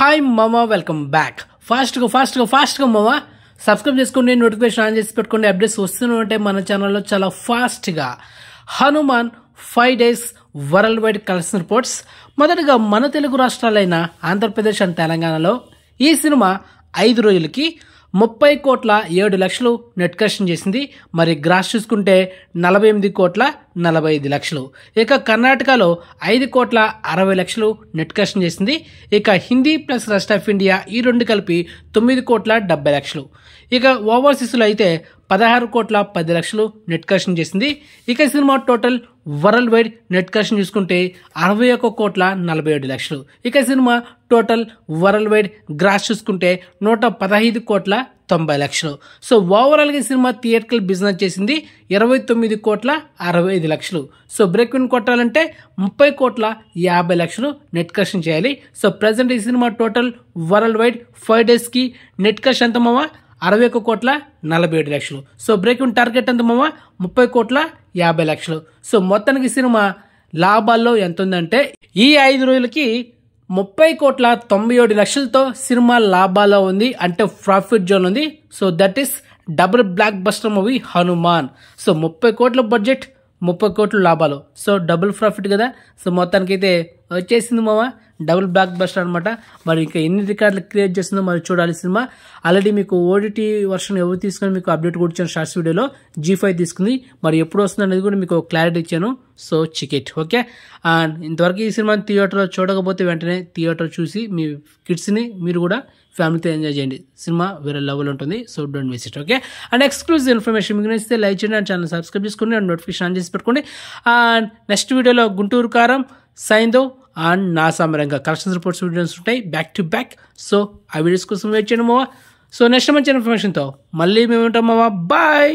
Hi మామా, welcome back. ఫాస్ట్గా మామా సబ్స్క్రైబ్ చేసుకోండి, నోటిఫికేషన్ ఆన్ చేసి పెట్టుకోండి. అప్డేట్స్ వస్తూనే ఉంటాయి మన ఛానల్లో చాలా ఫాస్ట్గా. Hanuman 5 days world wide collection reports. మొదటగా మన తెలుగు రాష్ట్రాలైన ఆంధ్రప్రదేశ్ అండ్ తెలంగాణలో ఈ సినిమా 5 రోజులకి 30,07,00,000 నెట్ కలెక్షన్ చేసింది. మరి గ్రాస్ చూసుకుంటే 48,45,00,000. ఇక కర్ణాటకలో 5,60,00,000 నెట్ కలెక్షన్ చేసింది. ఇక Hindi plus rest of India ఈ రెండు కలిపి 9,70,00,000. ఇక ఓవర్సీస్లో అయితే 16,10,00,000 నెట్ కలెక్షన్ చేసింది. ఇక సినిమా total worldwide net collection చూసుకుంటే 61,47,00,000. ఇక సినిమా టోటల్ వరల్డ్ వైడ్ గ్రాస్ చూసుకుంటే 115,90,00,000. సో ఓవరాల్గా సినిమా థియేట్రికల్ బిజినెస్ చేసింది 29,65,00,000. సో బ్రేక్ ఇన్ కొట్టాలంటే 30,50,00,000 నెట్ కలెక్షన్ చేయాలి. సో ప్రజెంట్ ఈ సినిమా టోటల్ వరల్డ్ వైడ్ 5 daysకి నెట్ కలెక్షన్ ఎంత మామా? 61,47,00,000. సో బ్రేక్ ఇన్ టార్గెట్ ఎంత మామా? 30,50,00,000. సో మొత్తానికి సినిమా లాభాల్లో ఎంత ఉందంటే ఈ 5 రోజులకి 30,97,00,000తో సినిమా లాభాల్లో ఉంది, అంటే ప్రాఫిట్ జోన్ ఉంది. So that is double block buster movie Hanuman. So 30 కోట్ల బడ్జెట్, 30 కోట్ల లాభాలు, సో డబుల్ ప్రాఫిట్ కదా. సో మొత్తానికి అయితే వచ్చేసింది మామా, డబుల్ బ్లాక్ బస్టర్ అనమాట. మరి ఇంకా ఎన్ని రికార్డులు క్రియేట్ చేస్తుందో మరి చూడాలి సినిమా. ఆల్రెడీ మీకు ఓటీటీ వర్షన్ ఎవరు తీసుకుని మీకు అప్డేట్ కూడా ఇచ్చాను షార్ట్స్ వీడియోలో. G5 తీసుకుంది, మరి ఎప్పుడు వస్తుంది అనేది కూడా మీకు క్లారిటీ ఇచ్చాను. So చికెట్ okay. అండ్ ఇంతవరకు ఈ సినిమాని థియేటర్లో చూడకపోతే వెంటనే థియేటర్ చూసి మీ కిడ్స్ని మీరు కూడా ఫ్యామిలీతో ఎంజాయ్ చేయండి. సినిమా వేరే లెవెల్ ఉంటుంది. So don't miss it okay. And exclusive information మీకు నచ్చితే లైక్ చేయండి, అండ్ ఛానల్ సబ్స్క్రైబ్ చేసుకోండి, అండ్ నోటిఫికేషన్ ఆన్ చేసి పెట్టుకోండి. అండ్ నెక్స్ట్ వీడియోలో గుంటూరు కారం, సైందో అండ్ నా సామరంగా కలెక్షన్ రిపోర్ట్స్ వీడియోస్ ఉంటాయి బ్యాక్ టు బ్యాక్. సో ఆ వీడియోస్ కోసం వెయిట్ చేయండి మావా. సో నెక్స్ట్ మంచి ఇన్ఫర్మేషన్తో మళ్ళీ మేము ఉంటాం మావా. బాయ్.